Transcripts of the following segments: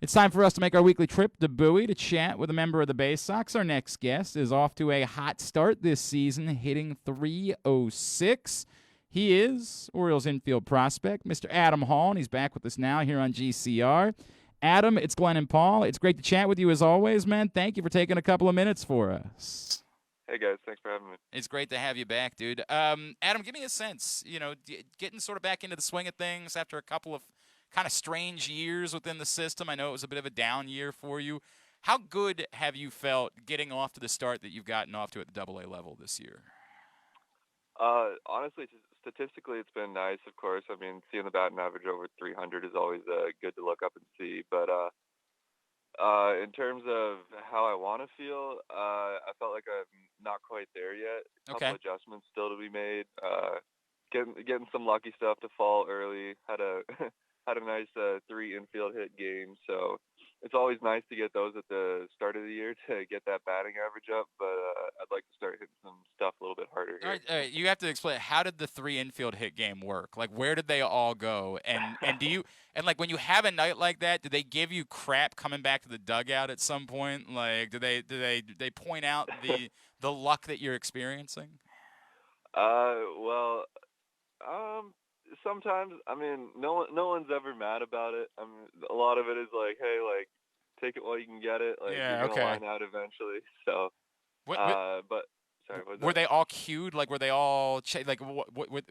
It's time for us to make our weekly trip to Bowie to chat with a member of the Bay Sox. Our next guest is off to a hot start this season, hitting 306. He is Orioles infield prospect, Mr. Adam Hall, and he's back with us now here on GCR. Adam, it's Glenn and Paul. It's great to chat with you as always, man. Thank you for taking a couple of minutes for us. Hey guys, thanks for having me. It's great to have you back, dude. Adam, give me a sense, getting sort of back into the swing of things after a couple of kind of strange years within the system. I know it was a bit of a down year for you. How good have you felt getting off to the start that you've gotten off to at the Double A level this year? Honestly, statistically, it's been nice. Of course, I mean, seeing the batting average over 300 is always good to look up and see. But in terms of how I want to feel, I felt like I'm not quite there yet. A couple Okay. adjustments still to be made. Getting some lucky stuff to fall early. Had a had a nice 3 infield hit game. So it's always nice to get those at the start of the year to get that batting average up. But I'd like to start hitting some stuff a little bit harder All here. right, all right. You have to explain, how did the 3 infield hit game work? Like, where did they all go? And do you, and like, when you have a night like that, do they give you crap coming back to the dugout at some point? Like, do they point out the luck that you're experiencing? Well, um, sometimes I mean, no one's ever mad about it. I mean, a lot of it is like, hey, like, take it while you can get it. Like, you're Yeah. gonna Okay. line out eventually. So, What but sorry, what were was they all queued? Like, were they all like what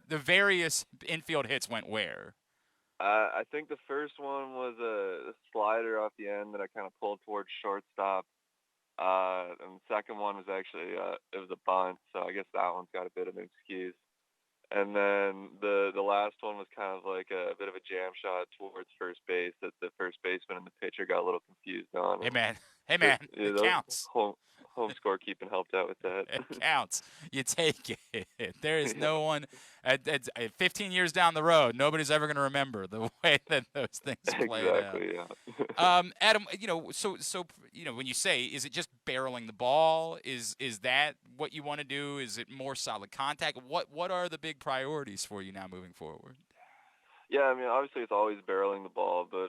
the various infield hits went where? that? I think the first one was a slider off the end that I kind of pulled towards shortstop. And the second one was actually it was a bunt, so I guess that one's got a bit of an excuse. And then the last one was kind of like a bit of a jam shot towards first base that the first baseman and the pitcher got a little confused on, Hey and man, hey the, man, you it know, counts. home scorekeeping helped out with that. It counts. You take it. There is Yeah, no one 15 years down the road. Nobody's ever going to remember the way that those things played out. exactly. Yeah. Adam, when you say, is it just barreling the ball? Is that what you want to do? Is it more solid contact? What are the big priorities for you now moving forward? Yeah, I mean, obviously it's always barreling the ball, but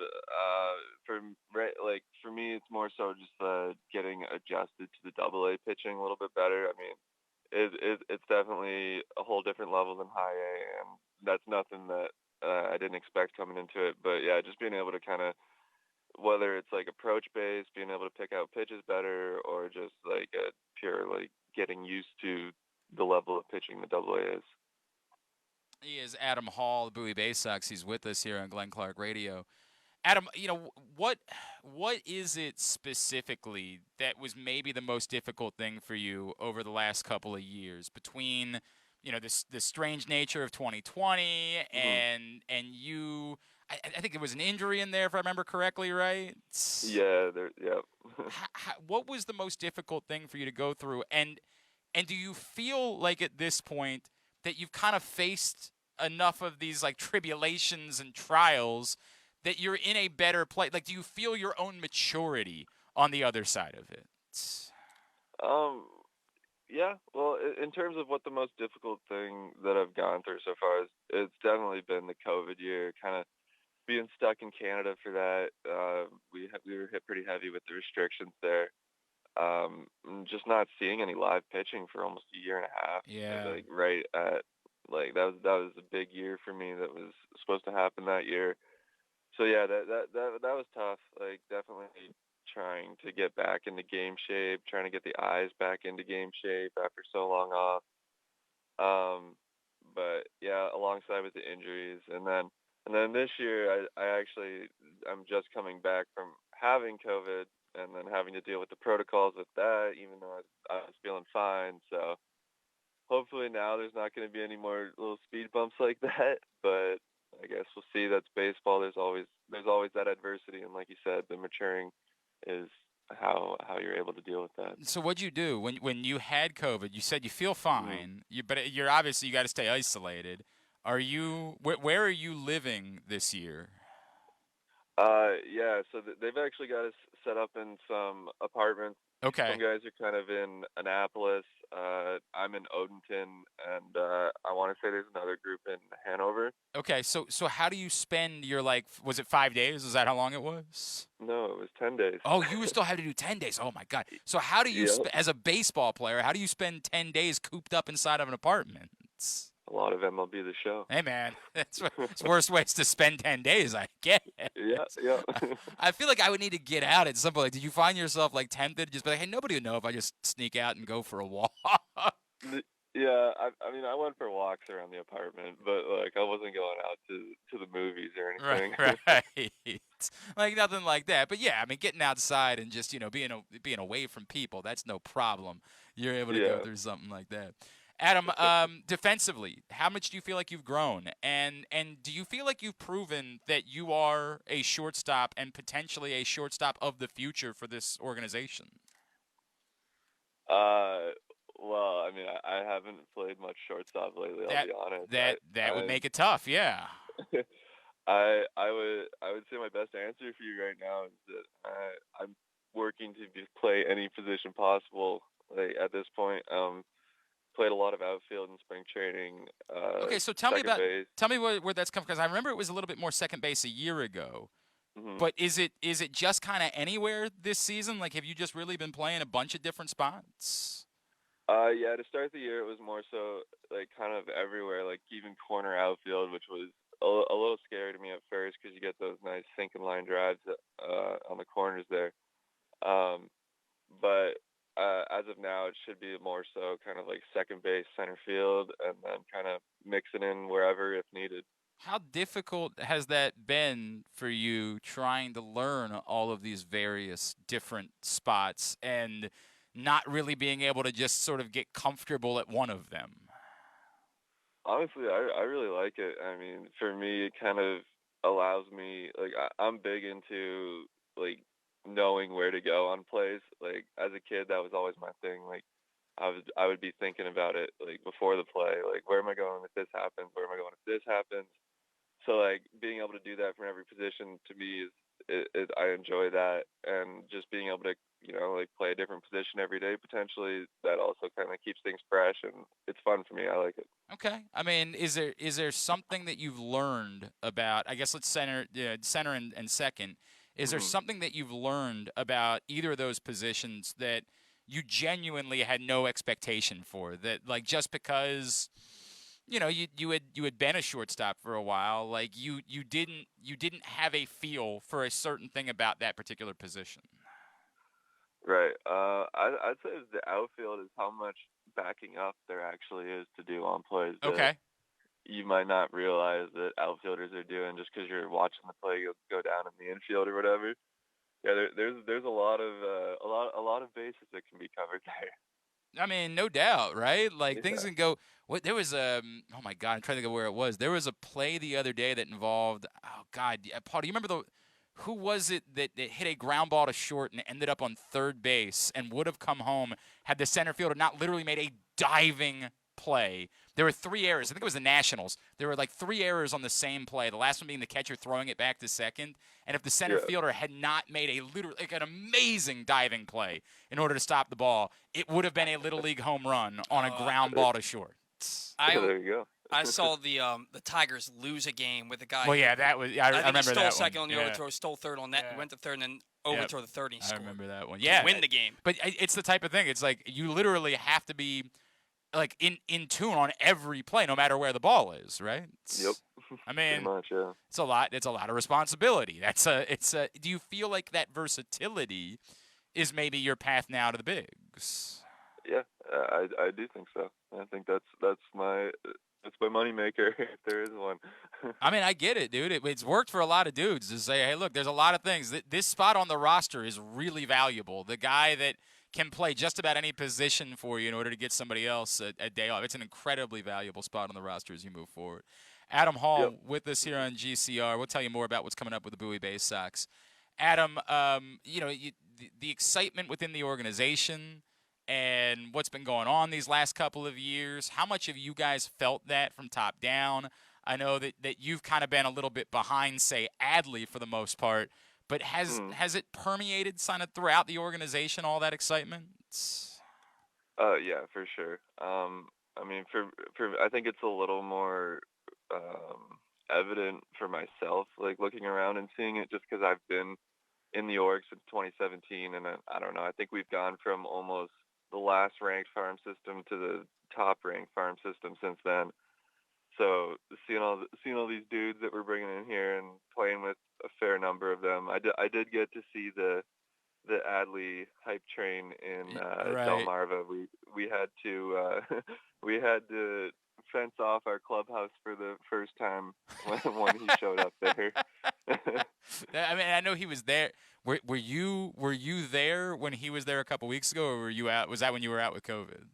for me, it's more so just getting adjusted to the Double A pitching a little bit better. I mean, it's definitely a whole different level than High A, and that's nothing that I didn't expect coming into it. But yeah, just being able to kind of, whether it's like approach based, being able to pick out pitches better, or just like a pure like getting used to the level of pitching the Double A is. He is Adam Hall, the Bowie Bay Sox. He's with us here on Glenn Clark Radio. Adam, what is it specifically that was maybe the most difficult thing for you over the last couple of years between this strange nature of 2020 Hmm. and you? I think there was an injury in there, if I remember correctly, right? Yeah, there. Yeah. What was the most difficult thing for you to go through, and do you feel like at this point that you've kind of faced enough of these like tribulations and trials that you're in a better place? Like, do you feel your own maturity on the other side of it? um. Yeah. Well, in terms of what the most difficult thing that I've gone through so far is, it's definitely been the COVID year. Kind of being stuck in Canada for that. We were hit pretty heavy with the restrictions there. And just not seeing any live pitching for almost a year and a half. Yeah. Like right at like that was a big year for me. That was supposed to happen that year. So yeah, that was tough. Like definitely trying to get back into game shape, trying to get the eyes back into game shape after so long off. But yeah, alongside with the injuries, and then this year, I'm just coming back from having COVID, and then having to deal with the protocols with that, even though I was feeling fine. So hopefully now there's not going to be any more little speed bumps like that. But I guess we'll see. That's baseball. There's always that adversity, and like you said, the maturing is how you're able to deal with that. So what'd you do when you had COVID? You said you feel Mhm. fine, but you're obviously you got to stay isolated. Are you where are you living this year? Yeah, so they've actually got us set up in some apartments. Okay. Some guys are kind of in Annapolis. I'm in Odenton, and I want to say there's another group in Hanover. Okay. So how do you spend your like? Was it 5 days? Is that how long it was? No, it was 10 days. Oh, you still have to do 10 days. Oh my God. So how do you, Yep. as a baseball player, how do you spend 10 days cooped up inside of an apartment? A lot of MLB The Show. Hey man, it's worst ways to spend 10 days. I get it. Yeah, yeah. I feel like I would need to get out at some point. Like, did you find yourself like tempted to just be like, hey, nobody would know if I just sneak out and go for a walk? Yeah, I mean, I went for walks around the apartment, but like I wasn't going out to the movies or anything. Right. Like nothing like that. But yeah, I mean, getting outside and just being away from people, that's no problem. You're able to go Yeah. through something like that. Adam, defensively, how much do you feel like you've grown, and do you feel like you've proven that you are a shortstop and potentially a shortstop of the future for this organization? Uh, well, I mean, I haven't played much shortstop lately. I'll That be honest. that would make it tough. Yeah. I would say my best answer for you right now is that I'm working to play any position possible. Like at this point, played a lot of outfield in spring training. Okay, so Second base. tell me where that's come from, because I remember it was a little bit more second base a year ago. Hmm. But is it just kind of anywhere this season? Like, have you just really been playing a bunch of different spots? Yeah, to start the year, it was more so like kind of everywhere, like even corner outfield, which was a little scary to me at first because you get those nice sinking line drives on the corners there. Um, but as of now, it should be more so kind of like second base, center field, and then kind of mixing in wherever if needed. How difficult has that been for you trying to learn all of these various different spots and not really being able to just sort of get comfortable at one of them? Honestly, I really like it. I mean, for me, it kind of allows me like I'm big into like knowing where to go on plays. Like as a kid, that was always my thing. Like I would be thinking about it like before the play. Like where am I going if this happens? Where am I going if this happens? So like being able to do that from every position to me I enjoy that, and just being able to like play a different position every day potentially, that also kind of keeps things fresh, and it's fun for me. I like it. Okay. I mean, is there something that you've learned about? I guess let's center and second. Is there Hmm. something that you've learned about either of those positions that you genuinely had no expectation for? That like just because you had been a shortstop for a while, like you didn't have a feel for a certain thing about that particular position. Right. I'd say the outfield is how much backing up there actually is to do on plays that Okay. you might not realize that outfielders are doing just because you're watching the play go down in the infield or whatever. Yeah, there's a lot of a lot of bases that can be covered I mean, no doubt, right? Like there. things Yeah. can go. What there was oh my God, I'm trying to think of where it was. There was a play the other day that involved, oh God, Paul, do you remember who was it that hit a ground ball to short and ended up on third base and would have come home had the center fielder not literally made a diving play? There were three errors. I think it was the Nationals. There were like three errors on the same play. The last one being the catcher throwing it back to second. And if the center Yeah. fielder had not made a literally like an amazing diving play in order to stop the ball, it would have been a little league home run on a ground ball to short. I There you I go. saw the Tigers lose a game with a guy. Well, yeah, that was. I I think remember he stole that second one. on the Yeah. overthrow, stole third on that, Yeah. went to third, and then Yep. overthrow the third, and he I scored remember that one. to Yeah, win the game. but it's the type of thing. It's like you literally have to be like in tune on every play, no matter where the ball is. Right? Yep. I Pretty mean, much, yeah. it's a lot. It's a lot of responsibility. It's a. Do you feel like that versatility is maybe your path now to the bigs? Yeah, I do think so. I think that's my moneymaker if there is one. I mean, I get it, dude. It's worked for a lot of dudes to say, hey, look, there's a lot of things. This spot on the roster is really valuable. The guy that can play just about any position for you in order to get somebody else a day off. It's an incredibly valuable spot on the roster as you move forward. Adam Yep. Hall with us here on GCR. We'll tell you more about what's coming up with the Bowie Bay Sox. Adam, the excitement within the organization and what's been going on these last couple of years, how much have you guys felt that from top down? I know that you've kind of been a little bit behind, say, Adley for the most part, But has it permeated kind of throughout the organization, all that excitement? Yeah, for sure. I mean, for I think it's a little more evident for myself, like looking around and seeing it, just because I've been in the org since 2017, and I don't know. I think we've gone from almost the last ranked farm system to the top ranked farm system since then. So seeing all these dudes that we're bringing in here and playing with a fair number of them, I did get to see the Adley hype train in Right. Delmarva. We had to we had to fence off our clubhouse for the first time when he showed up there. I mean, I know he was there. Were you there when he was there a couple weeks ago, or were you out? Was that when you were out with COVID?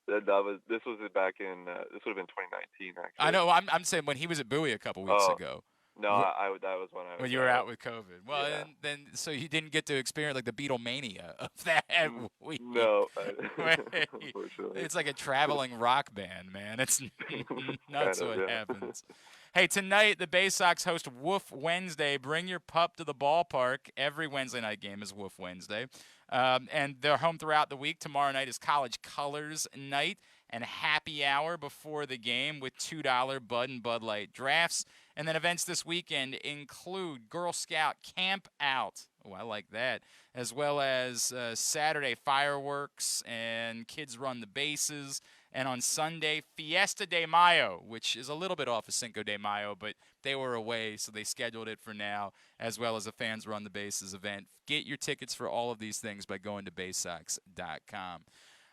This was back in this would have been 2019 actually. I know. I'm saying when he was at Bowie a couple weeks ago. No, that was when I was. When you were out with COVID. Well, yeah. then so you didn't get to experience like the Beatlemania of that week. No, unfortunately. It's like a traveling rock band, man. It's nuts what yeah. happens. Hey, tonight the Bay Sox host Woof Wednesday. Bring your pup to the ballpark. Every Wednesday night game is Woof Wednesday. And they're home throughout the week. Tomorrow night is College Colors night and happy hour before the game with $2 Bud and Bud Light drafts. And then events this weekend include Girl Scout Camp Out. Oh, I like that. As well as Saturday fireworks and Kids Run the Bases. And on Sunday, Fiesta de Mayo, which is a little bit off of Cinco de Mayo, but they were away, so they scheduled it for now, as well as a Fans Run the Bases event. Get your tickets for all of these things by going to baysox.com.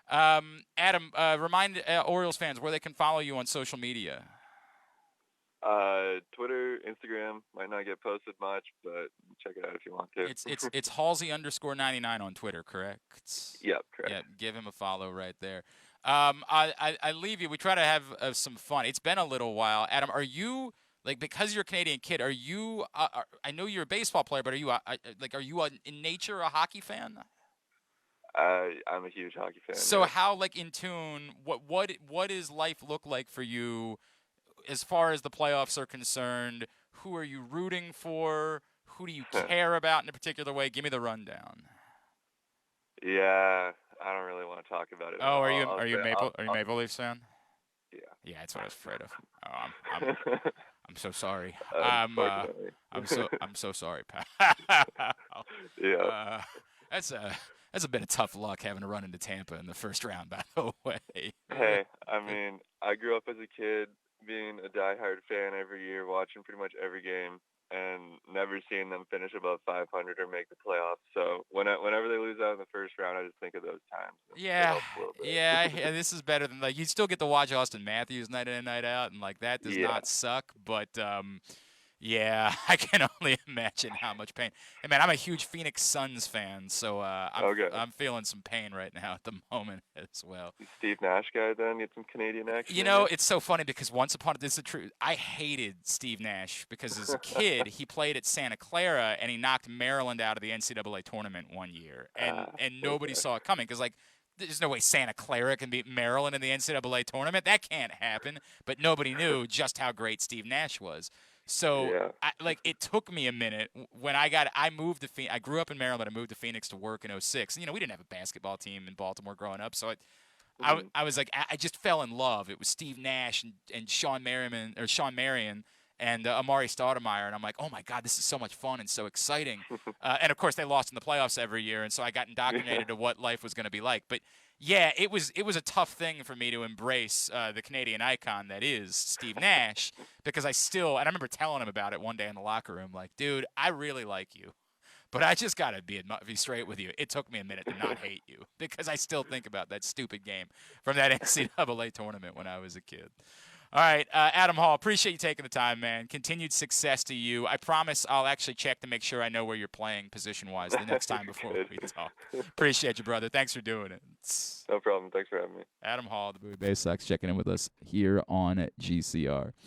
Adam, remind Orioles fans where they can follow you on social media. Twitter, Instagram might not get posted much, but check it out if you want to. It's Halsey_99 on Twitter, correct? Yep, correct. Yeah, give him a follow right there. I leave you. We try to have some fun. It's been a little while. Adam, are you because you're a Canadian kid? Are you? I know you're a baseball player, but are you in nature a hockey fan? I'm a huge hockey fan. So yeah. how in tune? What does life look like for you? As far as the playoffs are concerned, who are you rooting for? Who do you care about in a particular way? Give me the rundown. Yeah, I don't really want to talk about it. Oh, are you Maple Leafs fan? Yeah. Yeah, that's what I was afraid of. Oh, I'm so sorry. I'm so sorry, pal. Yeah. That's a bit of tough luck having to run into Tampa in the first round, by the way. Hey, I mean, I grew up as a kid being a diehard fan every year, watching pretty much every game, and never seeing them finish above 500 or make the playoffs. So whenever they lose out in the first round, I just think of those times. Yeah. This is better than you still get to watch Austin Matthews night in and night out, and that does not suck. But yeah, I can only imagine how much pain. Hey, man, I'm a huge Phoenix Suns fan, so I'm feeling some pain right now at the moment as well. Steve Nash guy, then get some Canadian action. You know, it's so funny because once upon a this is the truth. I hated Steve Nash because as a kid he played at Santa Clara and he knocked Maryland out of the NCAA tournament one year, and nobody saw it coming because there's no way Santa Clara can beat Maryland in the NCAA tournament. That can't happen. But nobody knew just how great Steve Nash was. So, it took me a minute when I moved to Phoenix. I grew up in Maryland. I moved to Phoenix to work in 2006. And, we didn't have a basketball team in Baltimore growing up. So, I was like, I just fell in love. It was Steve Nash and Sean Marion and Amari Stoudemire. And I'm like, oh, my God, this is so much fun and so exciting. And, of course, they lost in the playoffs every year. And so I got indoctrinated to what life was going to be like. But, yeah, it was a tough thing for me to embrace the Canadian icon that is Steve Nash because and I remember telling him about it one day in the locker room, like, dude, I really like you, but I just got to be straight with you. It took me a minute to not hate you because I still think about that stupid game from that NCAA tournament when I was a kid. All right, Adam Hall, appreciate you taking the time, man. Continued success to you. I promise I'll actually check to make sure I know where you're playing position-wise the next time before we talk. Appreciate you, brother. Thanks for doing it. No problem. Thanks for having me. Adam Hall, the Bowie Bay Sox, checking in with us here on GCR.